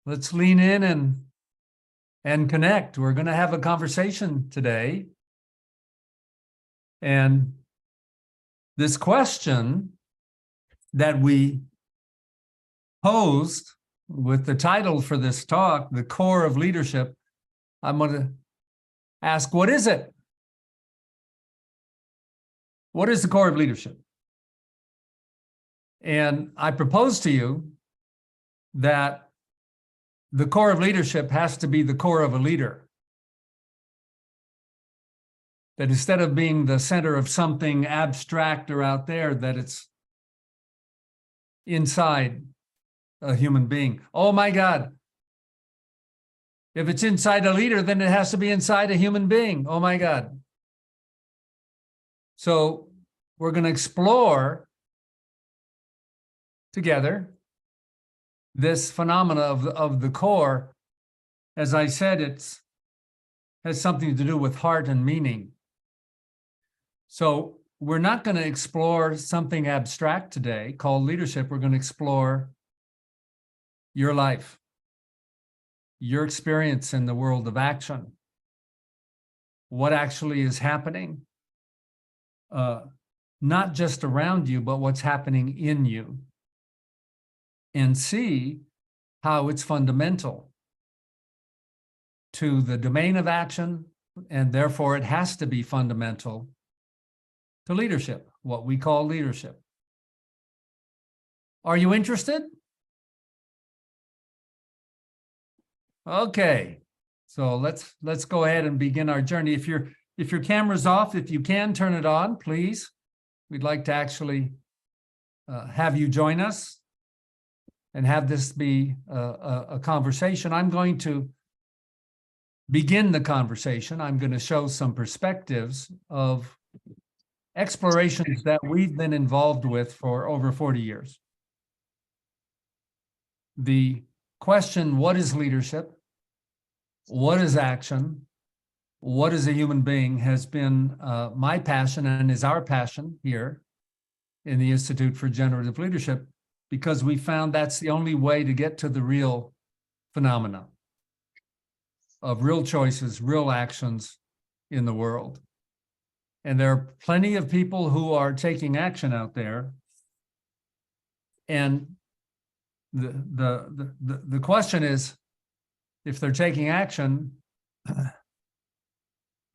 let's lean in and connect. We're going to have a conversation today. And this question that we posed with the title for this talk, The Core of Leadership, I'm going to ask, what is it? What is the core of leadership? And I propose to you that the core of leadership has to be the core of a leader. That instead of being the center of something abstract or out there, that it's inside a human being. Oh my God. If it's inside a leader, then it has to be inside a human being. Oh my God. So we're going to explore together this phenomena of the core. As I said, it has something to do with heart and meaning. So we're not going to explore something abstract today called leadership. We're going to explore your life, your experience in the world of action, what actually is happening, not just around you, but what's happening in you, and see how it's fundamental to the domain of action, and therefore it has to be fundamental to leadership, what we call leadership. Are you interested? Okay, so let's go ahead and begin our journey. If your camera's off, if you can turn it on, please. We'd like to actually have you join us and have this be a conversation. I'm going to begin the conversation. I'm going to show some perspectives of explorations that we've been involved with for over 40 years. The question, what is leadership? What is action? What is a human being, has been my passion and is our passion here in the Institute for Generative Leadership, because we found that's the only way to get to the real phenomena of real choices, real actions in the world. And there are plenty of people who are taking action out there. And the question is, if they're taking action,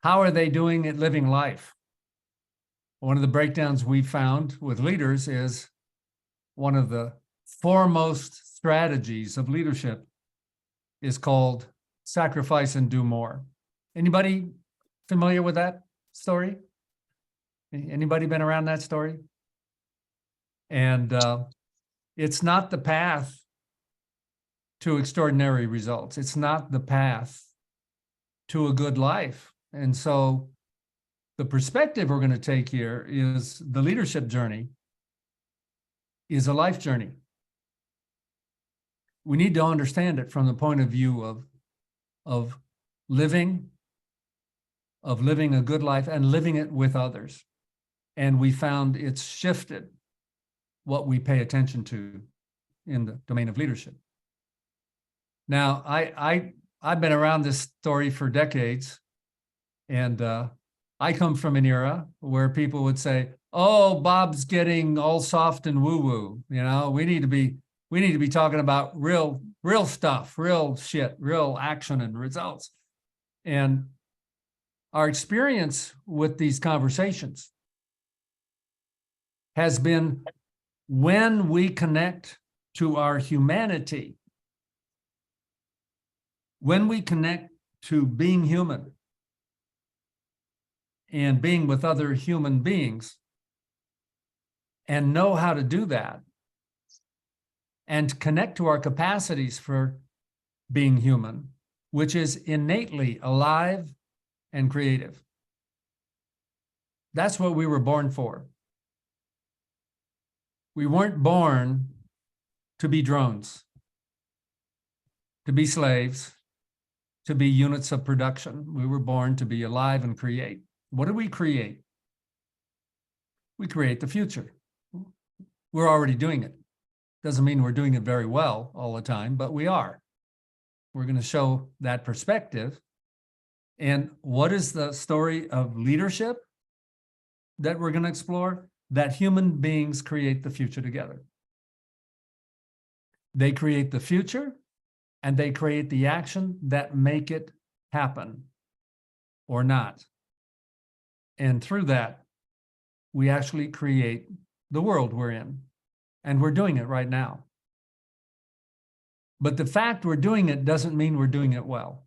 how are they doing it living life? One of the breakdowns we found with leaders is one of the foremost strategies of leadership is called sacrifice and do more. Anybody familiar with that story? Anybody been around that story? And it's not the path to extraordinary results. It's not the path to a good life. And so the perspective we're going to take here is the leadership journey is a life journey. We need to understand it from the point of view of living a good life and living it with others. And we found it's shifted what we pay attention to in the domain of leadership. Now, I've been around this story for decades, and I come from an era where people would say, "Oh, Bob's getting all soft and woo-woo. You know, we need to be talking about real stuff, real shit, real action and results." And our experience with these conversations has been, when we connect to our humanity, when we connect to being human and being with other human beings and know how to do that and connect to our capacities for being human, which is innately alive and creative. That's what we were born for. We weren't born to be drones, to be slaves, to be units of production. We were born to be alive and create. What do we create? We create the future. We're already doing it. Doesn't mean we're doing it very well all the time, but we are. We're going to show that perspective. And what is the story of leadership that we're going to explore? That human beings create the future together. They create the future, and they create the action that make it happen or not. And through that, we actually create the world we're in. And we're doing it right now. But the fact we're doing it doesn't mean we're doing it well,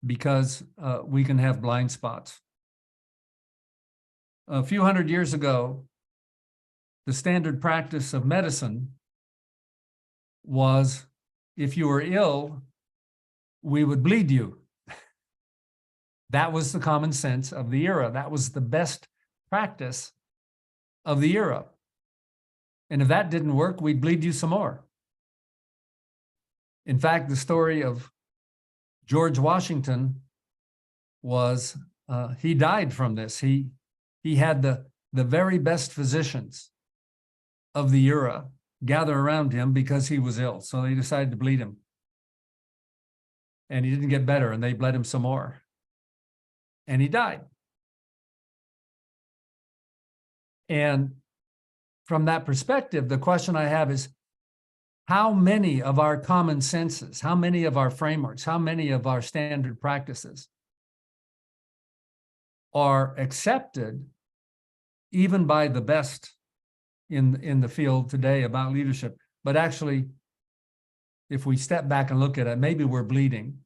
because we can have blind spots. A few hundred years ago, the standard practice of medicine was, if you were ill, we would bleed you. That was the common sense of the era. That was the best practice of the era. And if that didn't work, we'd bleed you some more. In fact, the story of George Washington was, he died from this. He had the very best physicians of the era gather around him because he was ill. So they decided to bleed him. And he didn't get better, and they bled him some more. And he died. And from that perspective, the question I have is, how many of our common senses, how many of our frameworks, how many of our standard practices are accepted even by the best in the field today about leadership? But actually, if we step back and look at it, maybe we're bleeding.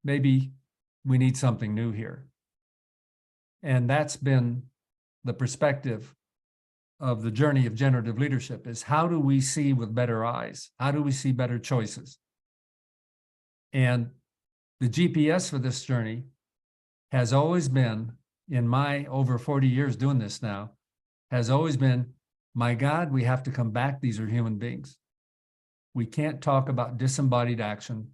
Maybe we need something new here. And that's been the perspective of the journey of generative leadership, is how do we see with better eyes? How do we see better choices? And the GPS for this journey has always been, in my over 40 years doing this now, has always been, my God, we have to come back. These are human beings. We can't talk about disembodied action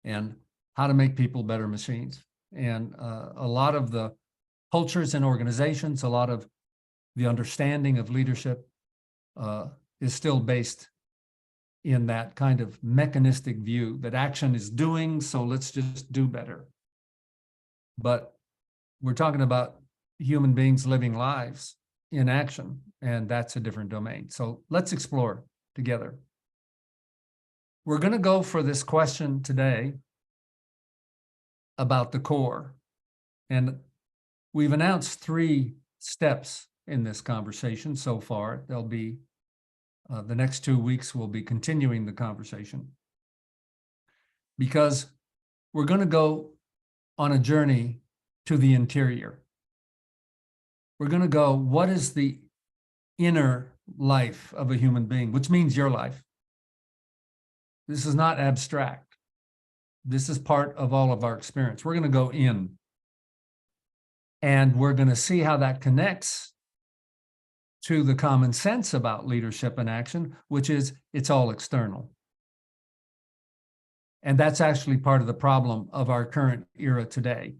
and how to make people better machines. And a lot of the cultures and organizations, a lot of the understanding of leadership is still based in that kind of mechanistic view that action is doing, so let's just do better. But we're talking about human beings living lives in action, and that's a different domain. So let's explore together. We're going to go for this question today about the core. And we've announced 3 steps in this conversation so far. There'll be the next 2 weeks, we'll be continuing the conversation, because we're going to go on a journey to the interior. We're going to go, what is the inner life of a human being, which means your life. This is not abstract. This is part of all of our experience. We're going to go in, and we're going to see how that connects to the common sense about leadership and action, which is it's all external. And that's actually part of the problem of our current era today.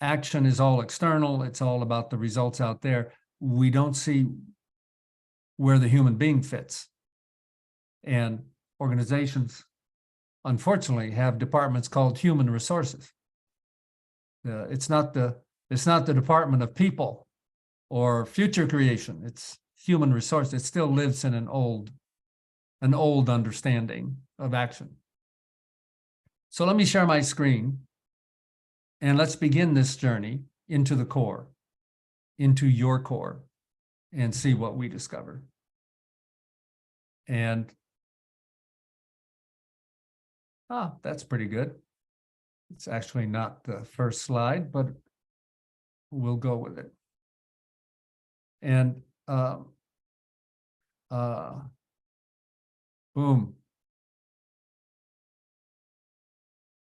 Action is all external. It's all about the results out there. We don't see where the human being fits. And organizations, unfortunately, have departments called human resources. It's not the Department of People or future creation. It's human resource. It still lives in an old understanding of action. So let me share my screen, and let's begin this journey into the core, into your core, and see what we discover. And that's pretty good. It's actually not the first slide, but we'll go with it. And boom.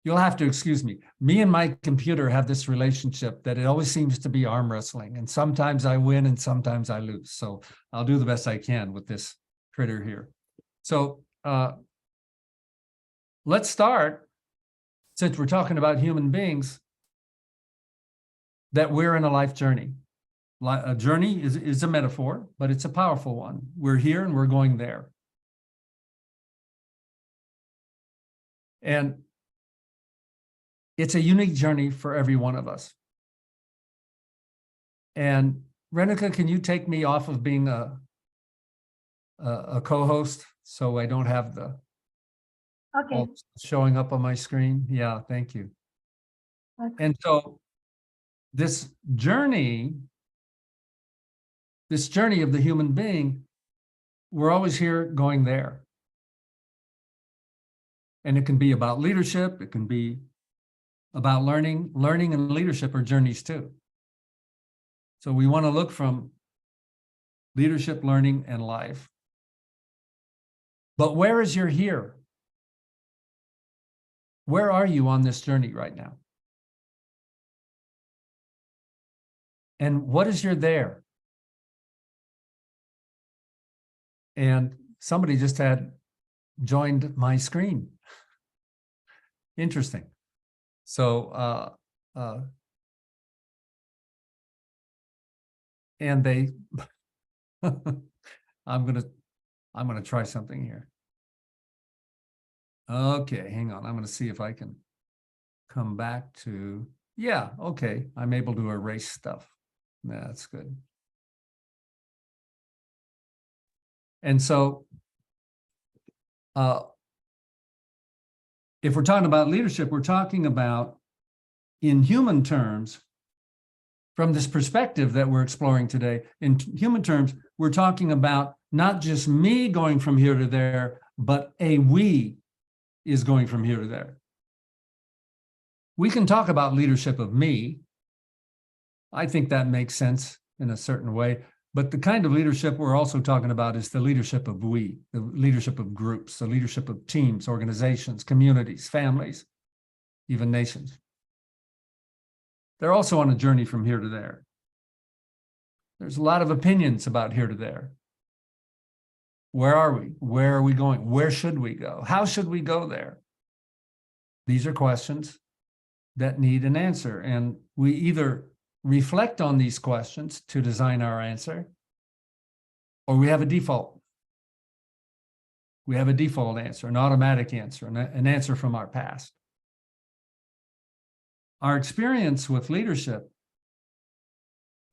You'll have to excuse me. Me and my computer have this relationship that it always seems to be arm wrestling, and sometimes I win and sometimes I lose. So I'll do the best I can with this critter here. So let's start, since we're talking about human beings, that we're in a life journey. A journey is a metaphor, but it's a powerful one. We're here and we're going there. And it's a unique journey for every one of us. And Renika, can you take me off of being a co-host so I don't have the Okay. showing up on my screen? Yeah, thank you. Okay. And so this journey of the human being, we're always here going there. And it can be about leadership. It can be about learning. Learning and leadership are journeys too. So we want to look from leadership, learning, and life. But where is your here? Where are you on this journey right now? And what is your there? And somebody just had joined my screen. Interesting. So, and they, I'm gonna try something here. Okay, hang on. I'm gonna see if I can come back to, yeah, okay. I'm able to erase stuff. That's good. And so, if we're talking about leadership, we're talking about, in human terms, from this perspective that we're exploring today, in human terms, we're talking about not just me going from here to there, but a we is going from here to there. We can talk about leadership of me. I think that makes sense in a certain way. But the kind of leadership we're also talking about is the leadership of we, the leadership of groups, the leadership of teams, organizations, communities, families, even nations. They're also on a journey from here to there. There's a lot of opinions about here to there. Where are we? Where are we going? Where should we go? How should we go there? These are questions that need an answer. And we either reflect on these questions to design our answer, or we have a default. We have a default answer, an automatic answer, an answer from our past. Our experience with leadership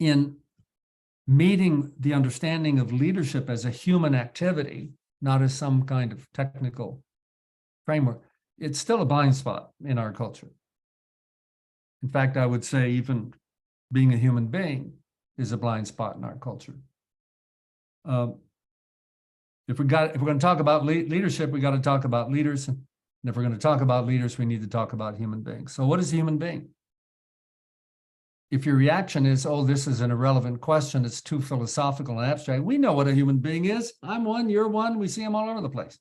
in meeting the understanding of leadership as a human activity, not as some kind of technical framework, it's still a blind spot in our culture. In fact, I would say even being a human being is a blind spot in our culture. If we're going to talk about leadership, we got to talk about leaders. And if we're going to talk about leaders, we need to talk about human beings. So what is a human being? If your reaction is, oh, this is an irrelevant question, it's too philosophical and abstract, we know what a human being is. I'm one, you're one, we see them all over the place.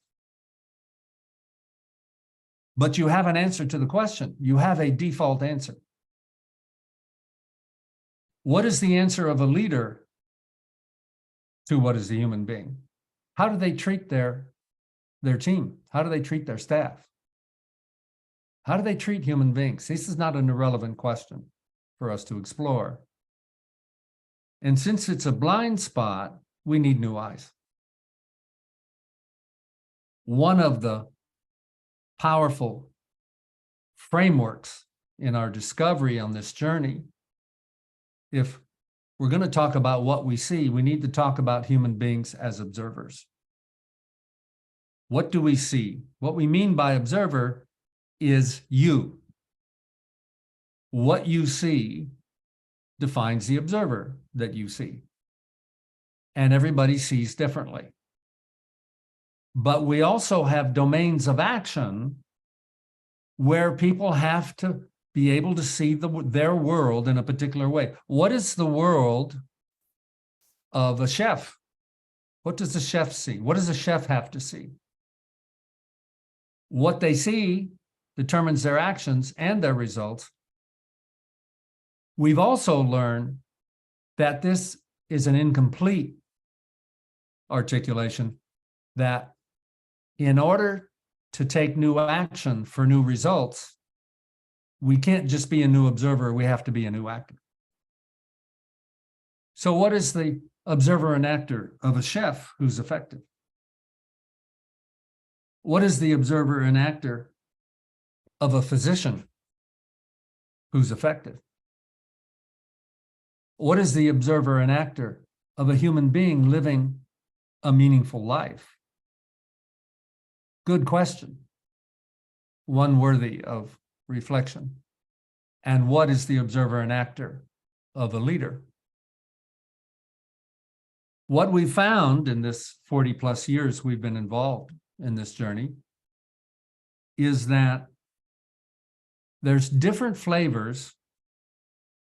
But you have an answer to the question. You have a default answer. What is the answer of a leader to what is a human being? How do they treat their team? How do they treat their staff? How do they treat human beings? This is not an irrelevant question for us to explore. And since it's a blind spot, we need new eyes. One of the powerful frameworks in our discovery on this journey, if we're going to talk about what we see, we need to talk about human beings as observers. What do we see? What we mean by observer is you. What you see defines the observer that you see. And everybody sees differently. But we also have domains of action where people have to be able to see their world in a particular way. What is the world of a chef? What does the chef see? What does a chef have to see? What they see determines their actions and their results. We've also learned that this is an incomplete articulation, that in order to take new action for new results, we can't just be a new observer, we have to be a new actor. So what is the observer and actor of a chef who's effective? What is the observer and actor of a physician who's effective? What is the observer and actor of a human being living a meaningful life? Good question. One worthy of reflection. And what is the observer and actor of a leader? What we found in this 40 plus years we've been involved in this journey is that there's different flavors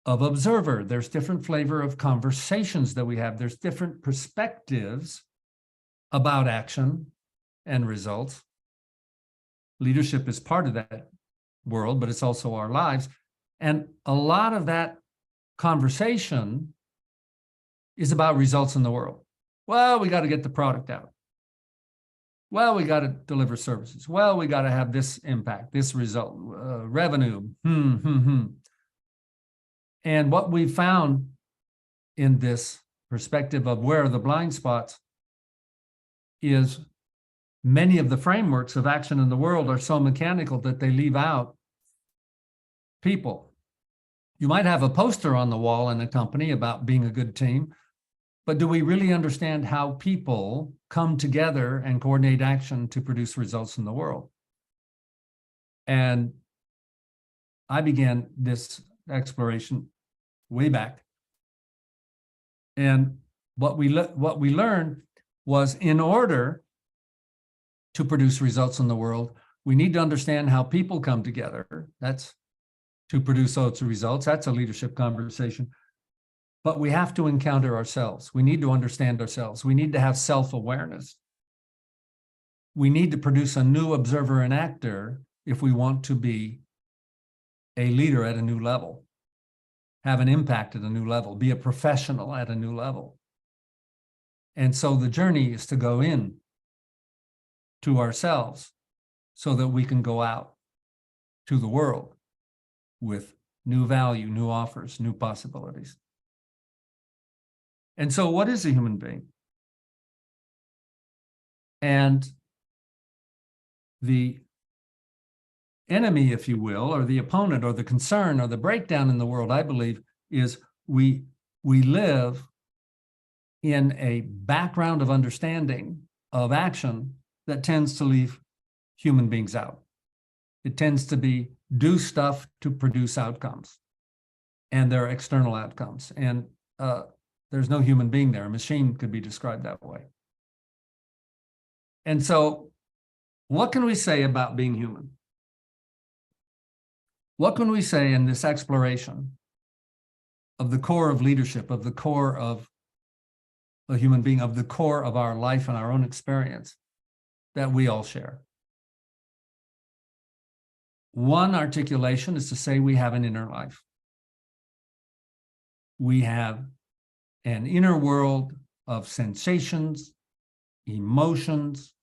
of observer. There's different flavor of conversations that we have. There's different perspectives about action and results. Leadership is part of that world, but it's also our lives. And a lot of that conversation is about results in the world. Well, we got to get the product out. Well, we got to deliver services. Well, we got to have this impact, this result, revenue. And what we found in this perspective of where are the blind spots is many of the frameworks of action in the world are so mechanical that they leave out people. You might have a poster on the wall in a company about being a good team, but do we really understand how people come together and coordinate action to produce results in the world? And I began this exploration way back. And what we learned was, in order to produce results in the world, we need to understand how people come together. That's to produce those results. That's a leadership conversation. But we have to encounter ourselves. We need to understand ourselves. We need to have self-awareness. We need to produce a new observer and actor if we want to be a leader at a new level, have an impact at a new level, be a professional at a new level. And so the journey is to go in to ourselves so that we can go out to the world with new value, new offers, new possibilities. And so what is a human being? And the enemy, if you will, or the opponent, or the concern, or the breakdown in the world, I believe, is we live in a background of understanding of action that tends to leave human beings out. It tends to be do stuff to produce outcomes, and there are external outcomes. And there's no human being there. A machine could be described that way. And so what can we say about being human? What can we say in this exploration of the core of leadership, of the core of a human being, of the core of our life and our own experience that we all share? One articulation is to say we have an inner life. We have an inner world of sensations, emotions,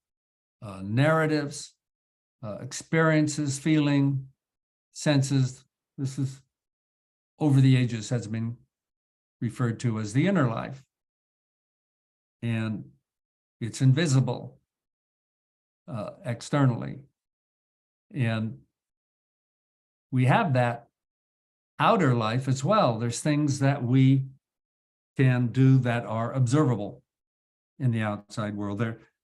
narratives, experiences, feeling, senses. This is, over the ages, has been referred to as the inner life. And it's invisible externally. And we have that outer life as well. There's things that we can do that are observable in the outside world.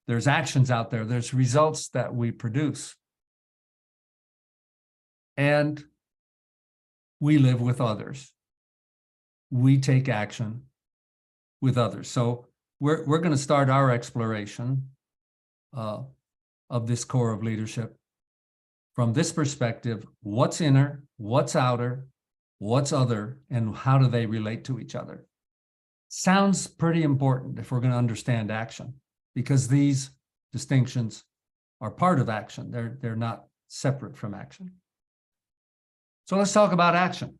There's actions out there. There's results that we produce. And we live with others. We take action with others. So we're going to start our exploration of this core of leadership from this perspective: what's inner, what's outer, what's other, and how do they relate to each other? Sounds pretty important if we're going to understand action, because these distinctions are part of action. They're not separate from action. So let's talk about action.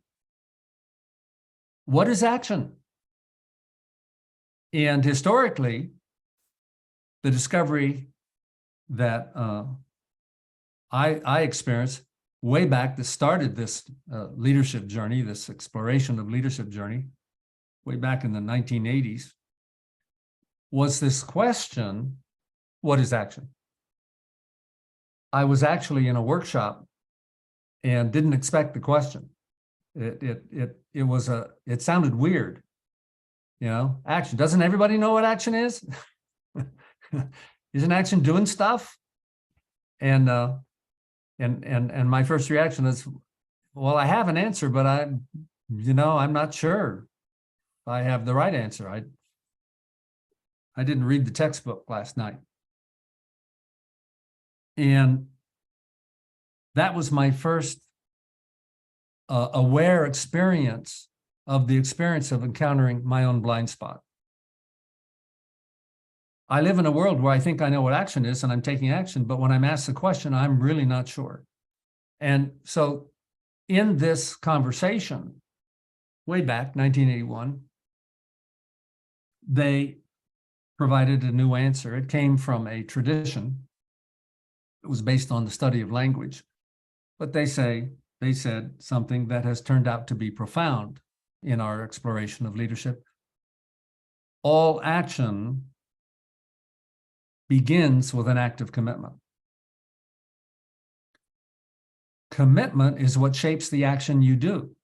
What is action? And historically, the discovery that I experienced way back, that started this leadership journey, this exploration of leadership journey, way back in the 1980s, was this question: what is action? I was actually in a workshop and didn't expect the question. It sounded weird. You know, action. Doesn't everybody know what action is? Isn't action doing stuff? And my first reaction is, well, I have an answer, but I'm not sure I have the right answer. I didn't read the textbook last night. And that was my first aware experience of the experience of encountering my own blind spot. I live in a world where I think I know what action is and I'm taking action, but when I'm asked the question, I'm really not sure. And so in this conversation, way back, 1981, they provided a new answer. It came from a tradition. It was based on the study of language. But they said something that has turned out to be profound in our exploration of leadership. All action begins with an act of commitment. Commitment is what shapes the action you do.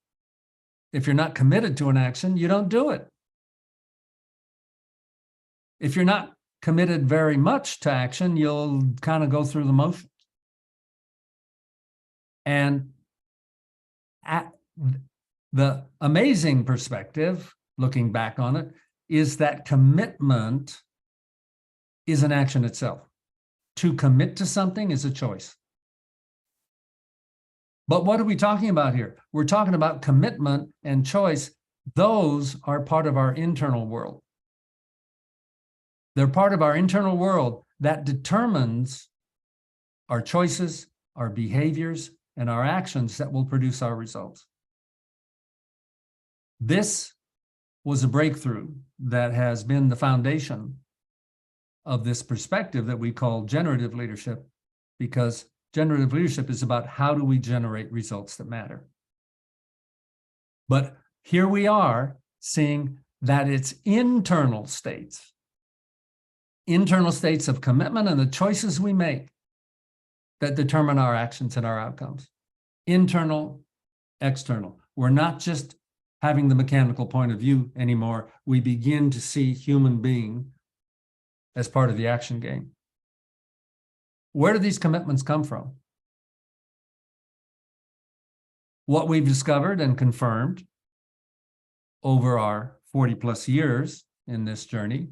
If you're not committed to an action, you don't do it. If you're not committed very much to action, you'll kind of go through the motions. And the amazing perspective, looking back on it, is that commitment is an action itself. To commit to something is a choice. But what are we talking about here? We're talking about commitment and choice. Those are part of our internal world. They're part of our internal world that determines our choices, our behaviors, and our actions that will produce our results. This was a breakthrough that has been the foundation of this perspective that we call generative leadership, because generative leadership is about how do we generate results that matter. But here we are seeing that it's internal states of commitment and the choices we make that determine our actions and our outcomes. Internal, external. We're not just having the mechanical point of view anymore. We begin to see human being as part of the action game. Where do these commitments come from? What we've discovered and confirmed over our 40 plus years in this journey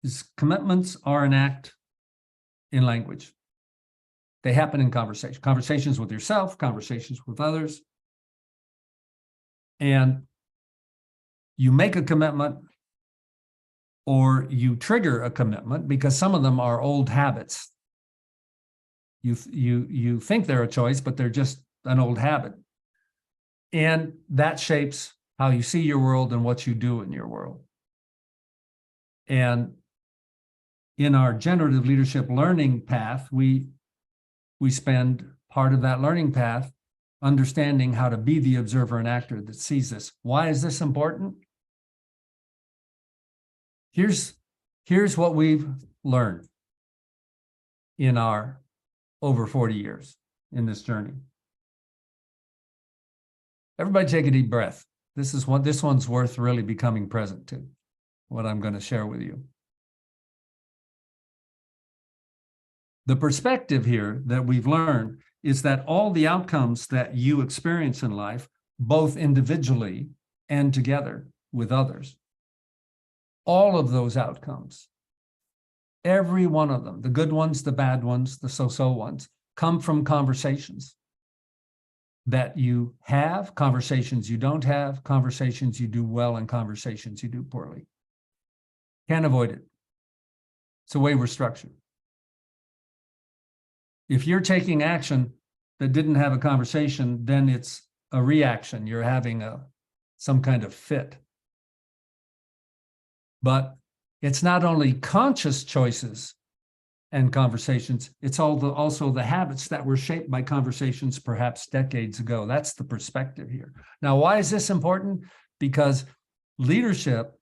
is commitments are an act in language. They happen in conversations with yourself, conversations with others. And you make a commitment or you trigger a commitment because some of them are old habits. You think they're a choice, but they're just an old habit. And that shapes how you see your world and what you do in your world. And in our generative leadership learning path, we spend part of that learning path understanding how to be the observer and actor that sees this. Why is this important? Here's what we've learned in our over 40 years in this journey. Everybody take a deep breath. This one's worth really becoming present to, what I'm going to share with you. The perspective here that we've learned is that all the outcomes that you experience in life, both individually and together with others, all of those outcomes, every one of them, the good ones, the bad ones, the so-so ones, come from conversations that you have, conversations you don't have, conversations you do well, and conversations you do poorly. Can't avoid it. It's the way we're structured. If you're taking action that didn't have a conversation, then it's a reaction. You're having some kind of fit. But it's not only conscious choices and conversations, it's also the habits that were shaped by conversations perhaps decades ago. That's the perspective here. Now, why is this important? Because leadership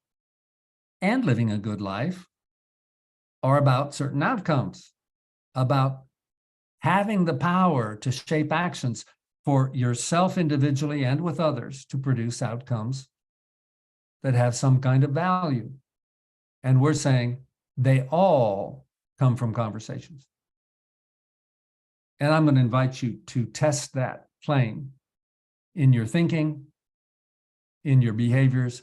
and living a good life are about certain outcomes, about having the power to shape actions for yourself individually and with others to produce outcomes that have some kind of value. And we're saying they all come from conversations. And I'm going to invite you to test that claim in your thinking, in your behaviors.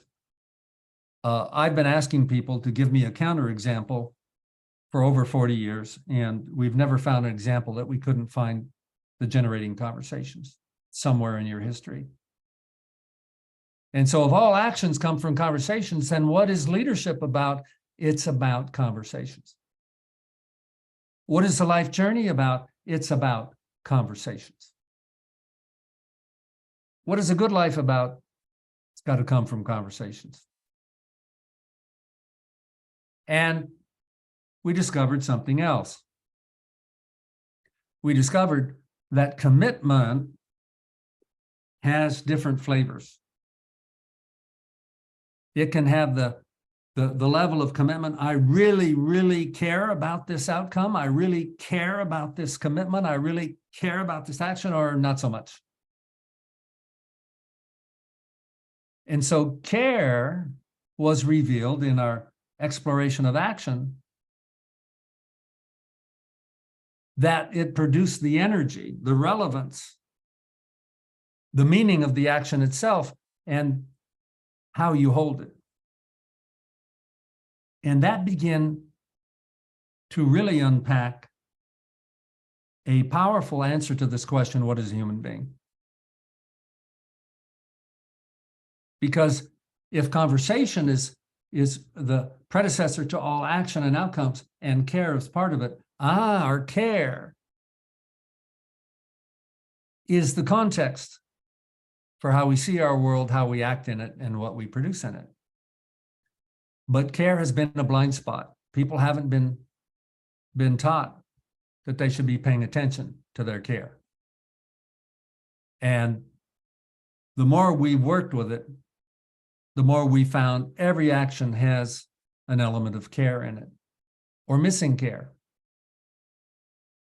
I've been asking people to give me a counterexample for over 40 years, and we've never found an example that we couldn't find the generating conversations somewhere in your history. And so if all actions come from conversations, then what is leadership about? It's about conversations. What is the life journey about? It's about conversations. What is a good life about? It's got to come from conversations. And we discovered something else. We discovered that commitment has different flavors. It can have the level of commitment. I really, really care about this outcome. I really care about this commitment. I really care about this action, or not so much. And so care was revealed in our exploration of action, that it produced the energy, the relevance, the meaning of the action itself, and how you hold it. And that began to really unpack a powerful answer to this question, what is a human being? Because if conversation is the predecessor to all action and outcomes, and care is part of it, our care is the context for how we see our world, how we act in it, and what we produce in it. But care has been a blind spot. People haven't been taught that they should be paying attention to their care. And the more we worked with it, the more we found every action has an element of care in it, or missing care.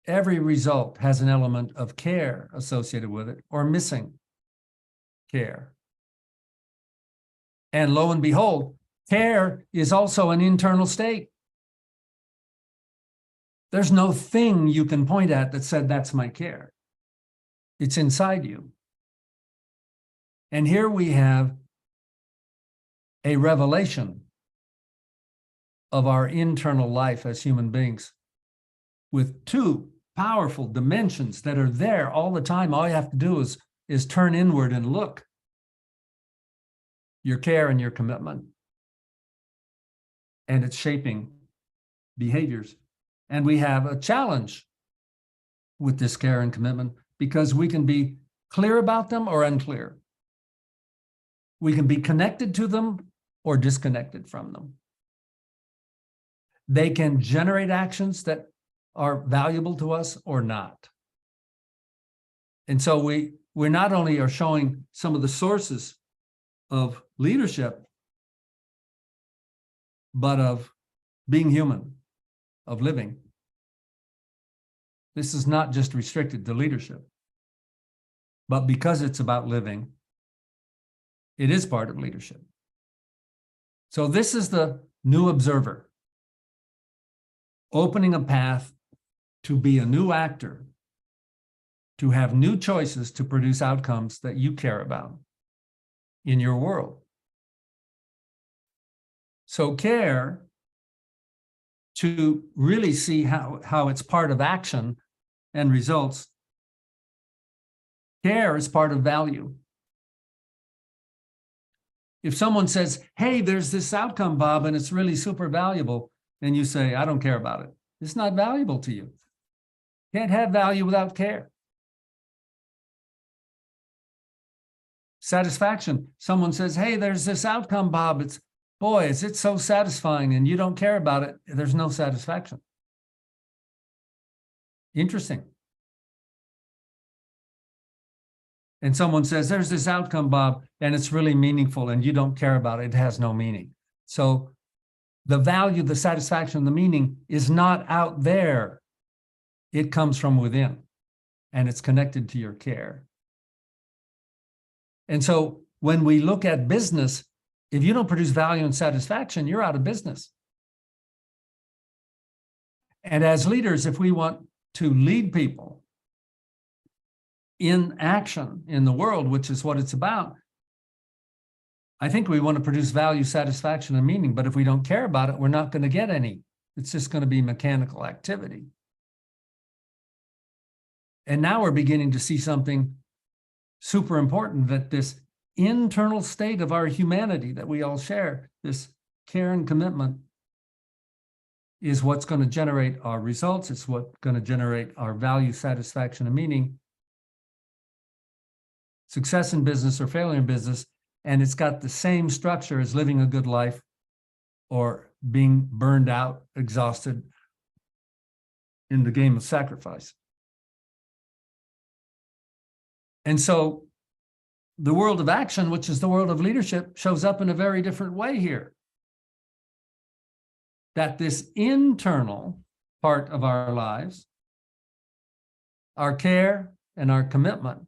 Every result has an element of care associated with it, or missing care. And lo and behold, care is also an internal state. There's no thing you can point at that said, that's my care. It's inside you. And here we have a revelation of our internal life as human beings, with two powerful dimensions that are there all the time. All you have to do is turn inward and look. Your care and your commitment. And it's shaping behaviors. And we have a challenge with this care and commitment, because we can be clear about them or unclear. We can be connected to them or disconnected from them. They can generate actions that are valuable to us or not. And so we not only are showing some of the sources of leadership, but of being human, of living. This is not just restricted to leadership, but because it's about living, it is part of leadership. So this is the new observer, opening a path to be a new actor, to have new choices to produce outcomes that you care about in your world. So care, to really see how it's part of action and results, care is part of value. If someone says, hey, there's this outcome, Bob, and it's really super valuable, and you say, I don't care about it, it's not valuable to you. Can't have value without care. Satisfaction. Someone says, hey, there's this outcome, Bob. Is it so satisfying, and you don't care about it. There's no satisfaction. Interesting. And someone says, there's this outcome, Bob, and it's really meaningful, and you don't care about it. It has no meaning. So the value, the satisfaction, the meaning is not out there. It comes from within, and it's connected to your care. And so when we look at business, if you don't produce value and satisfaction, you're out of business. And as leaders, if we want to lead people in action in the world, which is what it's about, I think we want to produce value, satisfaction, and meaning. But if we don't care about it, we're not going to get any. It's just going to be mechanical activity. And now we're beginning to see something super important, that this internal state of our humanity that we all share, this care and commitment, is what's going to generate our results. It's what's going to generate our value, satisfaction, and meaning, success in business or failure in business. And it's got the same structure as living a good life or being burned out, exhausted in the game of sacrifice. And so the world of action, which is the world of leadership, shows up in a very different way here. That this internal part of our lives, our care and our commitment,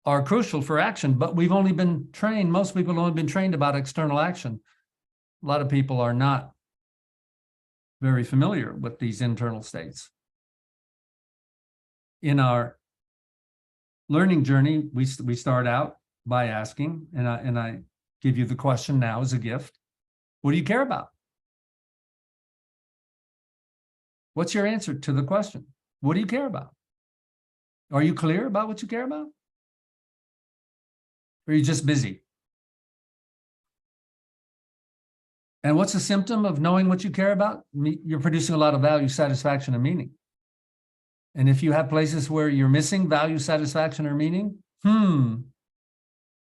are crucial for action, but we've only been trained, most people have only been trained about external action. A lot of people are not very familiar with these internal states. In our learning journey, we start out by asking, and I give you the question now as a gift, what do you care about? What's your answer to the question? What do you care about? Are you clear about what you care about? Or are you just busy? And what's a symptom of knowing what you care about? You're producing a lot of value, satisfaction, and meaning. And if you have places where you're missing value, satisfaction, or meaning,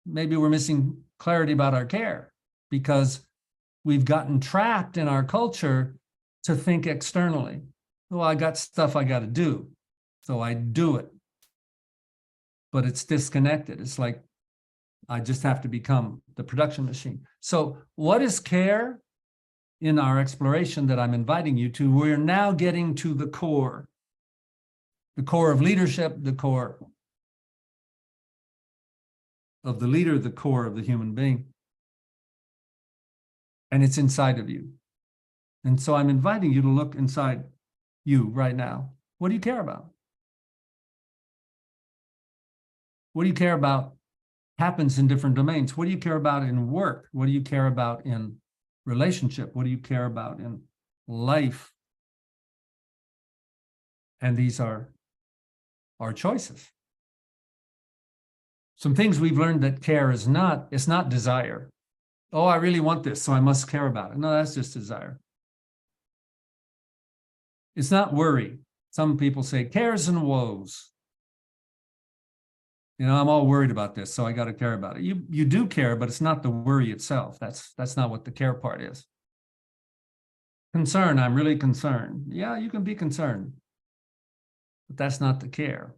maybe we're missing clarity about our care, because we've gotten trapped in our culture to think externally. Well, I got stuff I got to do, so I do it. But it's disconnected. It's like I just have to become the production machine. So what is care in our exploration that I'm inviting you to? We're now getting to the core of leadership, the core of the leader, the core of the human being. And it's inside of you. And so I'm inviting you to look inside you right now. What do you care about? What do you care about happens in different domains? What do you care about in work? What do you care about in relationship? What do you care about in life? And these are our choices. Some things we've learned that care is not, it's not desire. Oh, I really want this, so I must care about it. No, that's just desire. It's not worry. Some people say cares and woes. You know, I'm all worried about this, so I got to care about it. You do care, but it's not the worry itself. That's not what the care part is. Concern, I'm really concerned. Yeah, you can be concerned, but that's not the care.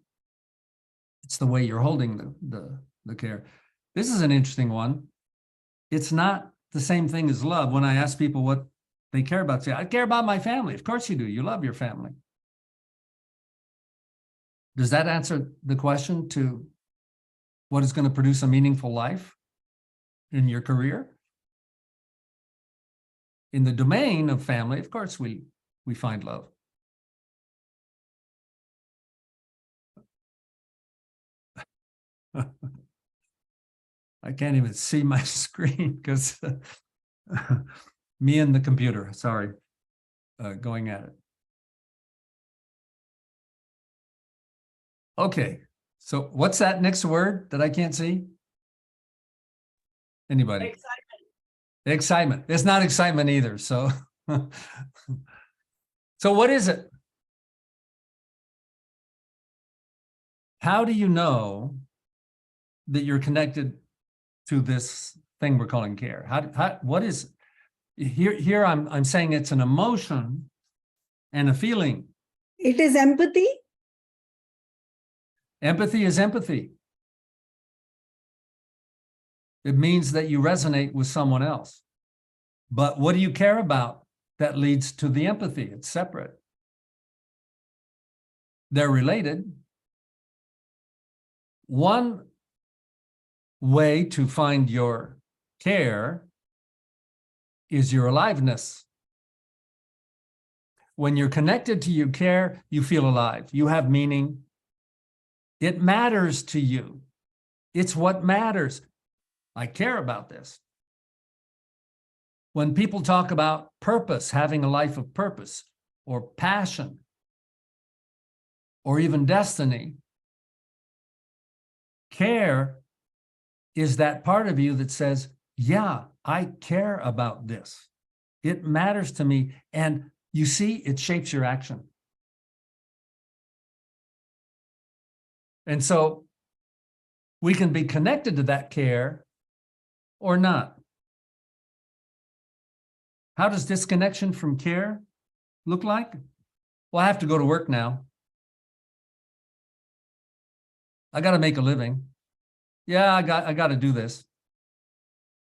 It's the way you're holding the care. This is an interesting one. It's not the same thing as love. When I ask people what they care about, say, I care about my family. Of course you do. You love your family. Does that answer the question to what is going to produce a meaningful life in your career? In the domain of family, of course, we find love. I can't even see my screen because me and the computer, sorry, going at it. Okay, so what's that next word that I can't see? Anybody? Excitement. Excitement. It's not excitement either. So, so what is it? How do you know that you're connected to this thing we're calling care? What is here? I'm saying it's an emotion and a feeling. It is empathy. Empathy is empathy. It means that you resonate with someone else. But what do you care about that leads to the empathy? It's separate. They're related. One way to find your care is your aliveness. When you're connected to your care, you feel alive. You have meaning. It matters to you. It's what matters. I care about this. When people talk about purpose, having a life of purpose, or passion, or even destiny, care is that part of you that says, yeah, I care about this. It matters to me. And you see, it shapes your action. And so we can be connected to that care or not. How does disconnection from care look like? Well, I have to go to work now. I got to make a living. Yeah, I got to do this.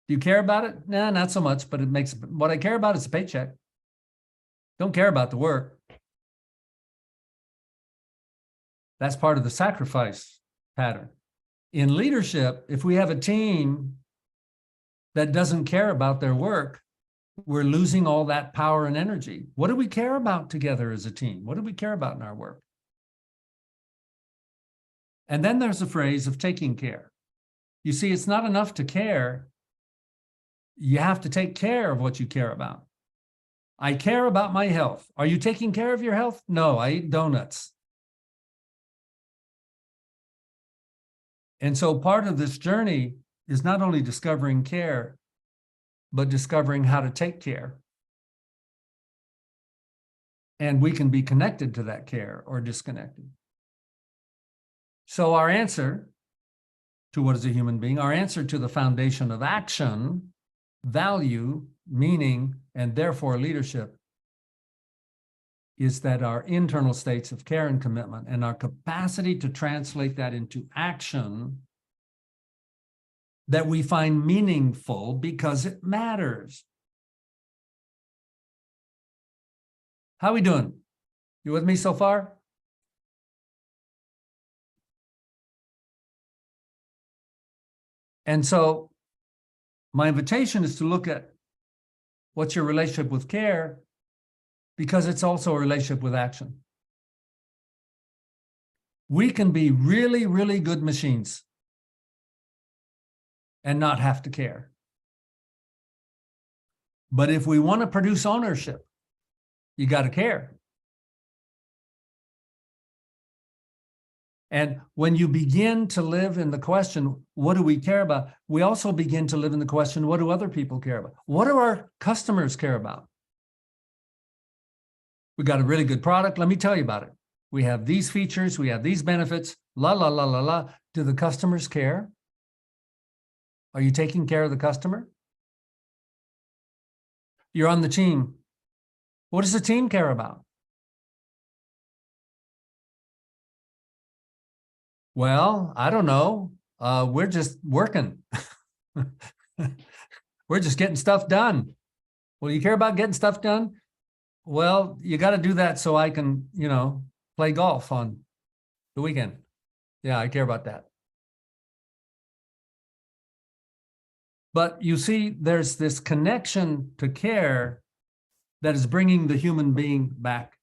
Do you care about it? Nah, not so much, but it makes, what I care about is a paycheck. Don't care about the work. That's part of the sacrifice pattern. In leadership, if we have a team that doesn't care about their work, we're losing all that power and energy. What do we care about together as a team? What do we care about in our work? And then there's the phrase of taking care. You see, it's not enough to care. You have to take care of what you care about. I care about my health. Are you taking care of your health? No, I eat donuts. And so part of this journey is not only discovering care, but discovering how to take care. And we can be connected to that care or disconnected. So our answer to what is a human being, our answer to the foundation of action, value, meaning, and therefore leadership, is that our internal states of care and commitment and our capacity to translate that into action that we find meaningful because it matters. How are we doing? You with me so far? And so my invitation is to look at what's your relationship with care, because it's also a relationship with action. We can be really, really good machines and not have to care. But if we want to produce ownership, you got to care. And when you begin to live in the question, what do we care about? We also begin to live in the question, what do other people care about? What do our customers care about? We got a really good product. Let me tell you about it. We have these features. We have these benefits. La, la, la, la, la. Do the customers care? Are you taking care of the customer? You're on the team. What does the team care about? Well, I don't know. We're just working. We're just getting stuff done. Well, you care about getting stuff done? Well, you got to do that so I can, play golf on the weekend. Yeah, I care about that. But you see, there's this connection to care that is bringing the human being back.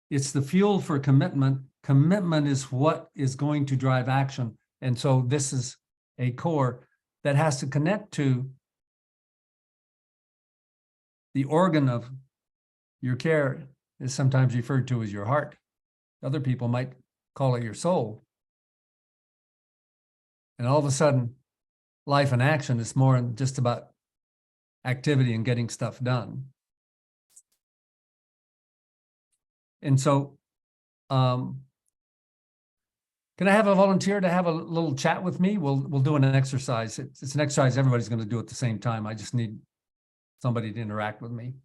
It's the fuel for commitment. Commitment is what is going to drive action. And so this is a core that has to connect to the organ of your care, is sometimes referred to as your heart. Other people might call it your soul. And all of a sudden, life and action is more than just about activity and getting stuff done. And so, can I have a volunteer to have a little chat with me? We'll do an exercise. It's an exercise everybody's going to do at the same time. I just need somebody to interact with me.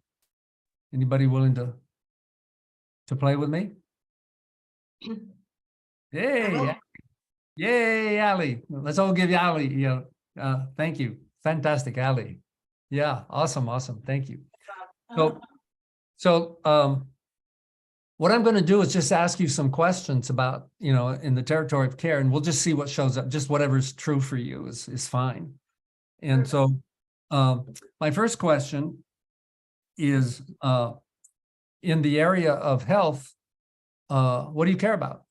Anybody willing to play with me? Yay! Yay, Ali. Let's all give Ali. Thank you. Fantastic, Ali. Yeah, awesome. Thank you. So What I'm going to do is just ask you some questions about, in the territory of care, and we'll just see what shows up. Just whatever's true for you is fine. And so my first question is, in the area of health, what do you care about?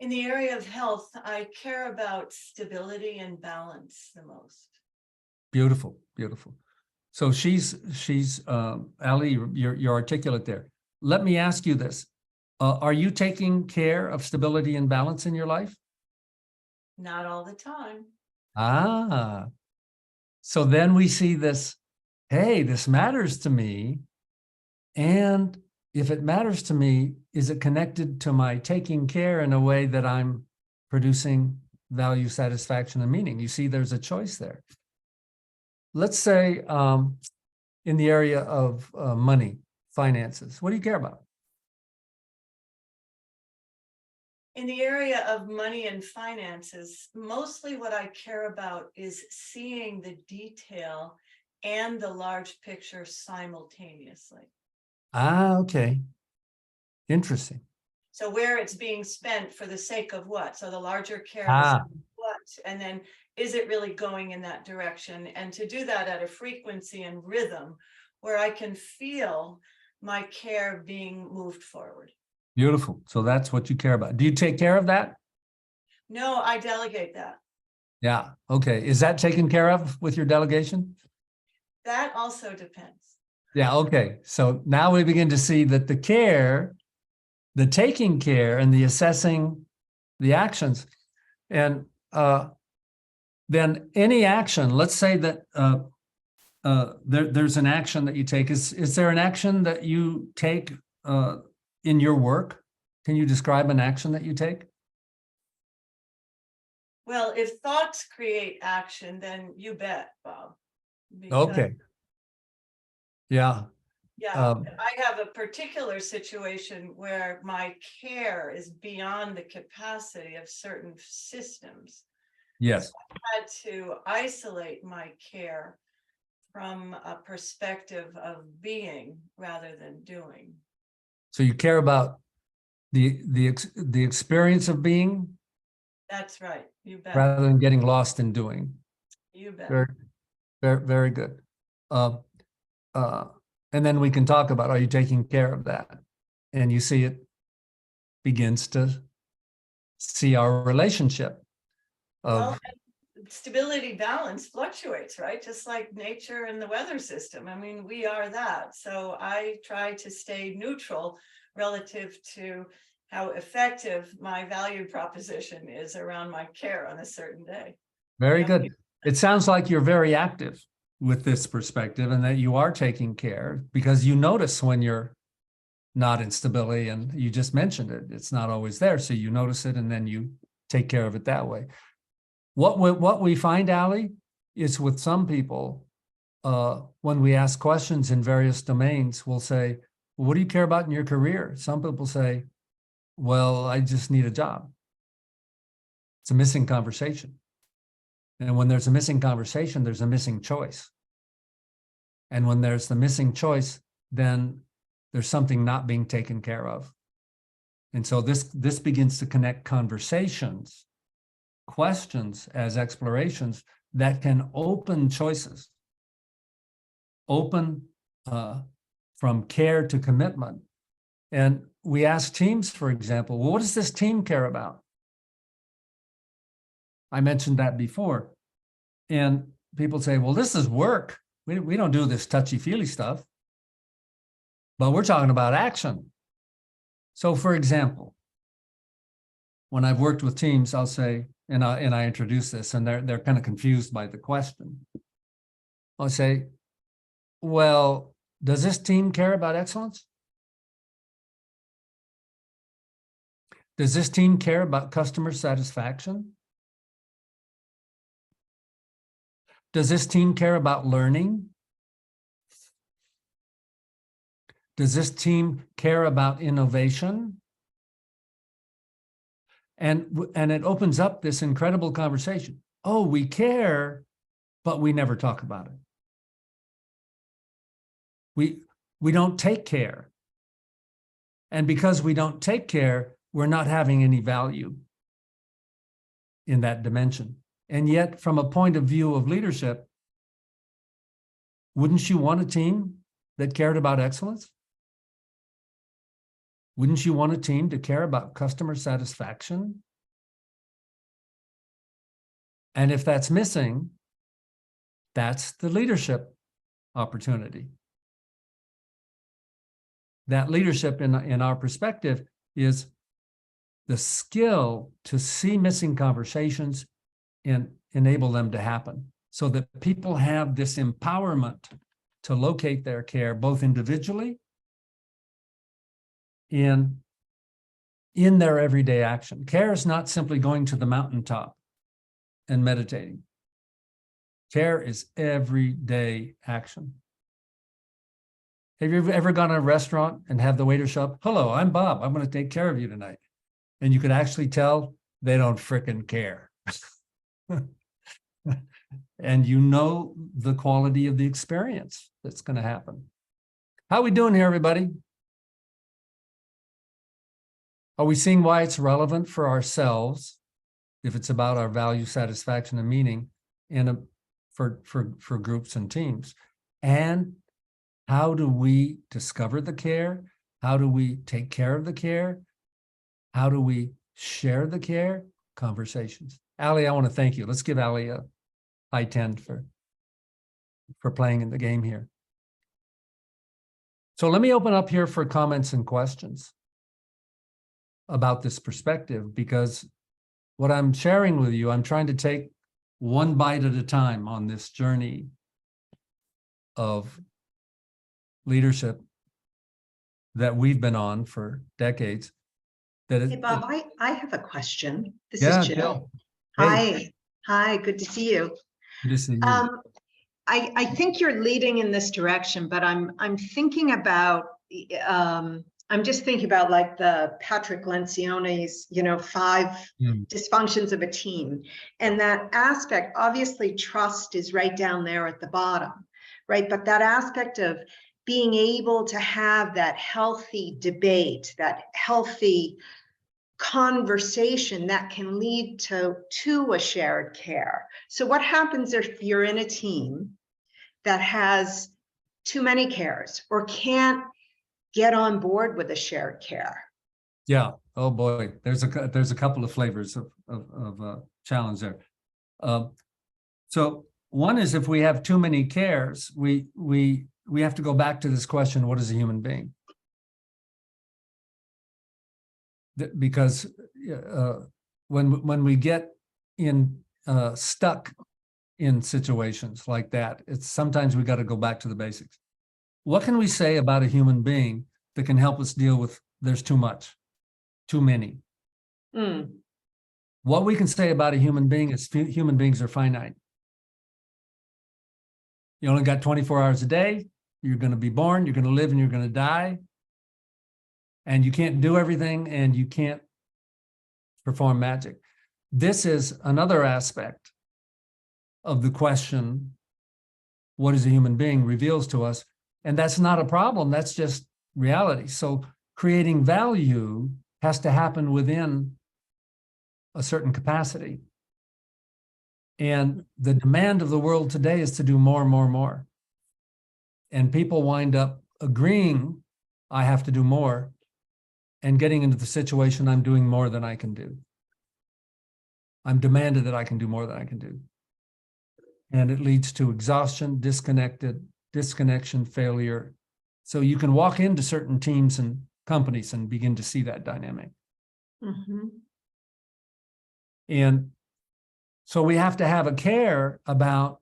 In the area of health, I care about stability and balance the most. Beautiful, beautiful. So she's Ali, you're articulate there. Let me ask you this. Are you taking care of stability and balance in your life? Not all the time. Ah, so then we see this, hey, this matters to me. And if it matters to me, is it connected to my taking care in a way that I'm producing value, satisfaction, and meaning? You see, there's a choice there. Let's say in the area of money, finances, what do you care about? In the area of money and finances, mostly what I care about is seeing the detail and the large picture simultaneously. Ah, okay. Interesting. So where it's being spent for the sake of what? So the larger care Ah, is what? And then is it really going in that direction? And to do that at a frequency and rhythm where I can feel my care being moved forward. beautiful. So that's what you care about. Do you take care of that? No, I delegate that. Yeah. Okay. Is that taken care of with your delegation? That also depends. Yeah. Okay. So now we begin to see that the care, the taking care and the assessing the actions, and then any action, let's say that there's an action that you take. Is there an action that you take in your work? Can you describe an action that you take? Well, if thoughts create action, then you bet, Bob. Okay. Yeah. Yeah, I have a particular situation where my care is beyond the capacity of certain systems. Yes. So I had to isolate my care from a perspective of being rather than doing. So you care about the experience of being That's right. You bet. rather than getting lost in doing. You bet. Very, very, very good. And then we can talk about, are you taking care of that? And you see it begins to see our relationship of, Well, stability balance fluctuates, right? Just like nature and the weather system. I mean, we are that. So I try to stay neutral relative to how effective my value proposition is around my care on a certain day. very good. It sounds like you're very active with this perspective and that you are taking care because you notice when you're not in stability, and you just mentioned it. It's not always there. So you notice it and then you take care of it that way. What we find, Ali, is with some people, when we ask questions in various domains, we'll say, well, what do you care about in your career? Some people say, well, I just need a job. It's a missing conversation. And when there's a missing conversation, there's a missing choice. And when there's the missing choice, then there's something not being taken care of. And so this begins to connect conversations, questions as explorations that can open choices, open from care to commitment. And we ask teams, for example, well, what does this team care about? I mentioned that before. And people say, well, this is work. We don't do this touchy-feely stuff. But we're talking about action. So, for example, when I've worked with teams, I'll say, and I introduce this, and they're kind of confused by the question. I'll say, well, does this team care about excellence? Does this team care about customer satisfaction? Does this team care about learning? Does this team care about innovation? And it opens up this incredible conversation. Oh, we care, but we never talk about it. we don't take care. And because we don't take care, we're not having any value in that dimension. And yet, from a point of view of leadership, wouldn't you want a team that cared about excellence? Wouldn't you want a team to care about customer satisfaction? And if that's missing, that's the leadership opportunity. That leadership in our perspective is the skill to see missing conversations and enable them to happen so that people have this empowerment to locate their care both individually and in their everyday action. Care is not simply going to the mountaintop and meditating. Care is everyday action. Have you ever gone to a restaurant and have the waiter show up? Hello, I'm Bob. I'm going to take care of you tonight. And you could actually tell they don't frickin' care. And you know the quality of the experience that's going to happen. How are we doing here, everybody? Are we seeing why it's relevant for ourselves, if it's about our value, satisfaction, and meaning, and for groups and teams? And how do we discover the care? How do we take care of the care? How do we share the care? Conversations. Allie, I want to thank you. Let's give Allie a high 10 for playing in the game here. So let me open up here for comments and questions about this perspective, because what I'm sharing with you, I'm trying to take one bite at a time on this journey of leadership that we've been on for decades. Hey, Bob, I have a question. This Yeah, is Jill. Jill. Hey. Hi, good to see you. Good to see you. I think you're leading in this direction, but I'm thinking about I'm just thinking about like the Patrick Lencioni's, 5 dysfunctions of a team. And that aspect, obviously trust is right down there at the bottom, right? But that aspect of being able to have that healthy debate, that healthy conversation that can lead to a shared care. So what happens if you're in a team that has too many cares or can't get on board with a shared care? Yeah. Oh boy, there's a couple of flavors of challenge there. So one is, if we have too many cares, we have to go back to this question: what is a human being? Because when we get stuck in situations like that, it's sometimes we got to go back to the basics. What can we say about a human being that can help us deal with there's too much, too many? What we can say about a human being is human beings are finite. You only got 24 hours a day. You're going to be born, you're going to live, and you're going to die. And you can't do everything, and you can't perform magic. This is another aspect of the question, what is a human being, reveals to us. And that's not a problem. That's just reality. So creating value has to happen within a certain capacity. And the demand of the world today is to do more and more and more. And people wind up agreeing, I have to do more, and getting into the situation, I'm doing more than I can do. I'm demanded that I can do more than I can do. And it leads to exhaustion, disconnection, failure. So you can walk into certain teams and companies and begin to see that dynamic. And so we have to have a care about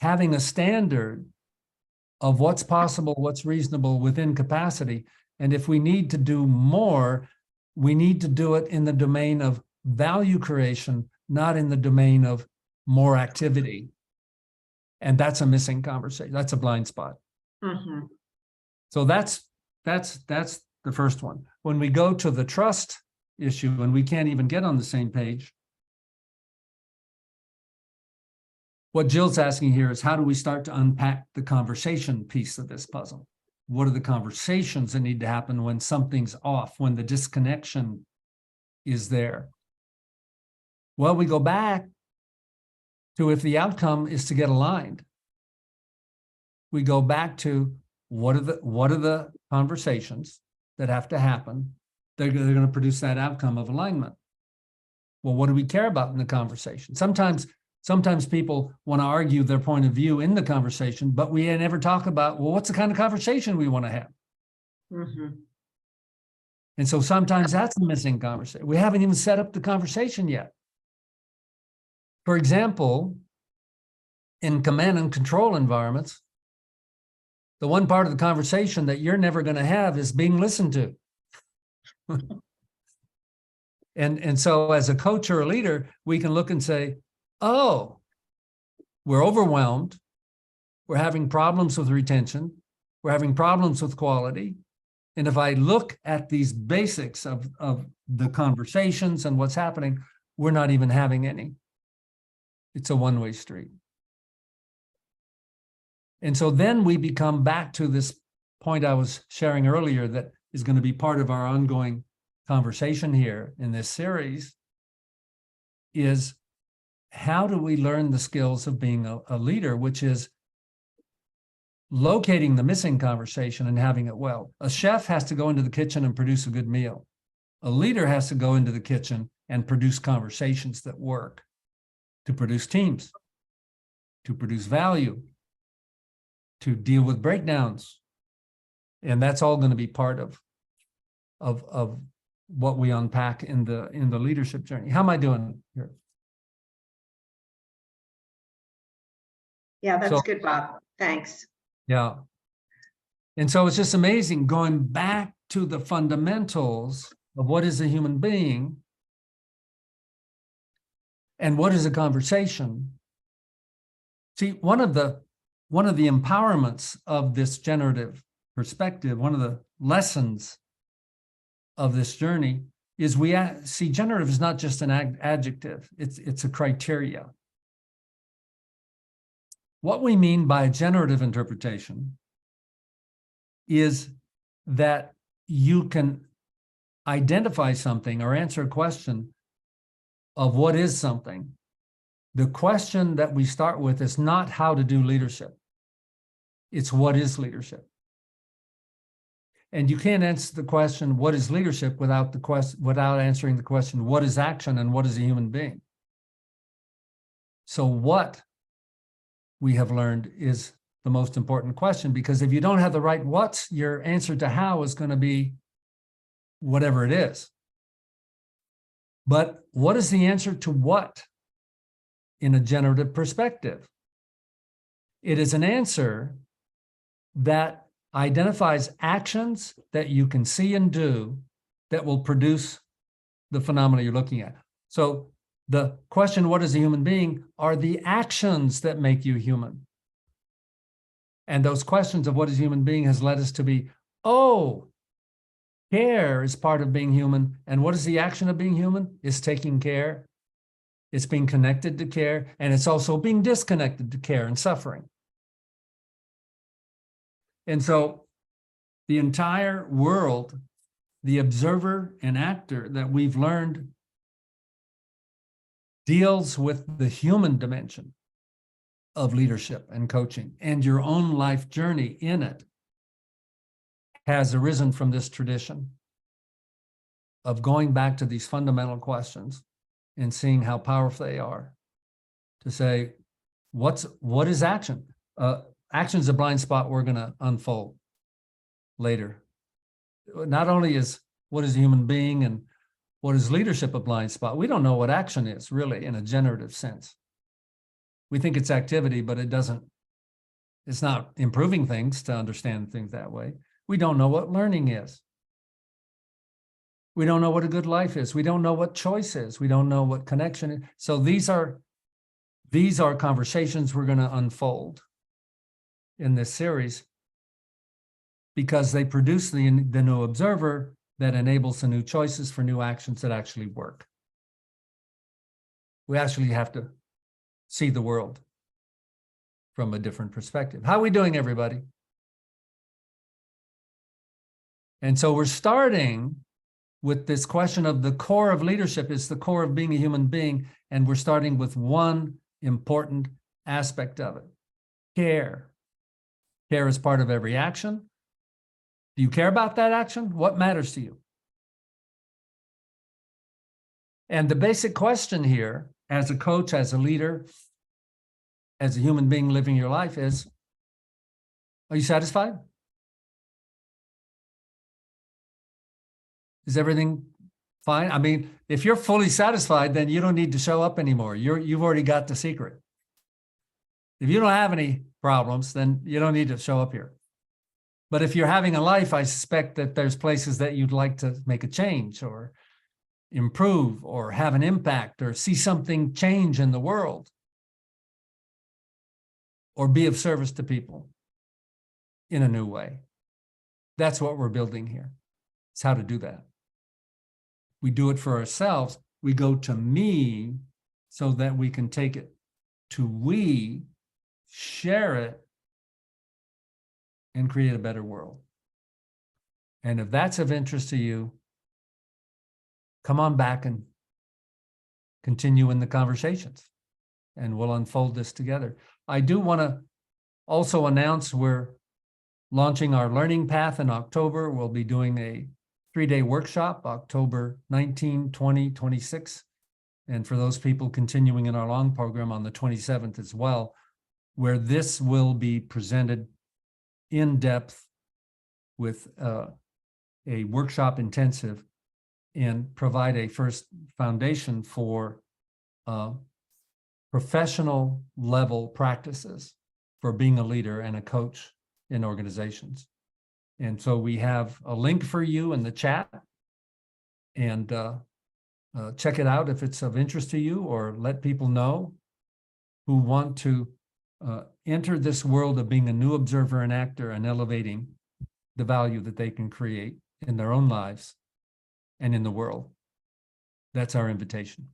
having a standard of what's possible, what's reasonable within capacity. And if we need to do more, we need to do it in the domain of value creation, not in the domain of more activity. And that's a missing conversation. That's a blind spot. So that's the first one. When we go to the trust issue and we can't even get on the same page, what Jill's asking here is, how do we start to unpack the conversation piece of this puzzle? What are the conversations that need to happen when something's off, when the disconnection is there? Well, we go back to, if the outcome is to get aligned, we go back to what are the conversations that have to happen? They're going to produce that outcome of alignment. Well, what do we care about in the conversation? Sometimes people want to argue their point of view in the conversation, but we never talk about, well, what's the kind of conversation we want to have? Mm-hmm. And so sometimes that's a missing conversation. We haven't even set up the conversation yet. For example, in command and control environments, the one part of the conversation that you're never going to have is being listened to. And so as a coach or a leader, we can look and say, oh, we're overwhelmed. We're having problems with retention. We're having problems with quality. And if I look at these basics of the conversations and what's happening, we're not even having any. It's a one-way street. And so then we become back to this point I was sharing earlier that is going to be part of our ongoing conversation here in this series, is how do we learn the skills of being a leader, which is locating the missing conversation and having it well. A chef has to go into the kitchen and produce a good meal. A leader has to go into the kitchen and produce conversations that work, to produce teams, to produce value, to deal with breakdowns. And that's all going to be part of what we unpack in the leadership journey. How am I doing here? Yeah, that's So, good, Bob. Thanks. Yeah. And so it's just amazing going back to the fundamentals of what is a human being and what is a conversation. See, one of the empowerments of this generative perspective, one of the lessons of this journey is we see generative is not just an adjective, it's a criteria. What we mean by generative interpretation is that you can identify something or answer a question of what is something. The question that we start with is not how to do leadership. It's what is leadership. And you can't answer the question, what is leadership, without answering the question, what is action and what is a human being? So what we have learned is the most important question, because if you don't have the right what's, your answer to how is going to be whatever it is. But what is the answer to what in a generative perspective? It is an answer that identifies actions that you can see and do that will produce the phenomena you're looking at. So the question, what is a human being, are the actions that make you human. And those questions of what is a human being has led us to be, oh, care is part of being human. And what is the action of being human? It's taking care. It's being connected to care. And it's also being disconnected to care and suffering. And so the entire world, the observer and actor that we've learned deals with the human dimension of leadership and coaching, and your own life journey in it has arisen from this tradition of going back to these fundamental questions and seeing how powerful they are to say, what is action? Action is a blind spot we're going to unfold later. Not only is what is a human being and what is leadership a blind spot, we don't know what action is really in a generative sense. We think it's activity, but it's not improving things to understand things that way. We don't know what learning is. We don't know what a good life is. We don't know what choice is. We don't know what connection is. So these are conversations we're going to unfold in this series, because they produce the new observer that enables the new choices for new actions that actually work. We actually have to see the world from a different perspective. How are we doing, everybody? And so we're starting with this question of the core of leadership is the core of being a human being. And we're starting with one important aspect of it, care. Care is part of every action. Do you care about that action? What matters to you? And the basic question here, as a coach, as a leader, as a human being living your life is, are you satisfied? Is everything fine? I mean, if you're fully satisfied, then you don't need to show up anymore. You've already got the secret. If you don't have any problems, then you don't need to show up here. But if you're having a life, I suspect that there's places that you'd like to make a change or improve or have an impact or see something change in the world or be of service to people in a new way. That's what we're building here. It's how to do that. We do it for ourselves. We go to me so that we can take it to we, share it, and create a better world. And if that's of interest to you, come on back and continue in the conversations, and we'll unfold this together. I do want to also announce we're launching our learning path in October. We'll be doing a 3-day workshop, October 19, 20, 26. And for those people continuing in our long program on the 27th as well, where this will be presented in depth with a workshop intensive and provide a first foundation for professional level practices for being a leader and a coach in organizations. And so we have a link for you in the chat, and check it out if it's of interest to you, or let people know who want to enter this world of being a new observer and actor and elevating the value that they can create in their own lives and in the world. That's our invitation.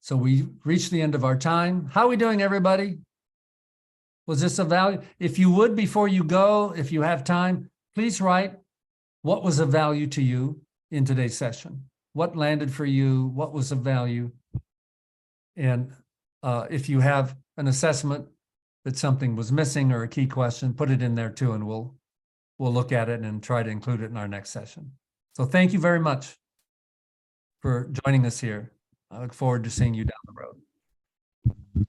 So we reached the end of our time. How are we doing, everybody? Was this a value? If you would, before you go, if you have time, please write what was of value to you in today's session. What landed for you? What was of value? And if you have an assessment that something was missing or a key question, put it in there too, and we'll look at it and try to include it in our next session. So thank you very much for joining us here. I look forward to seeing you down the road.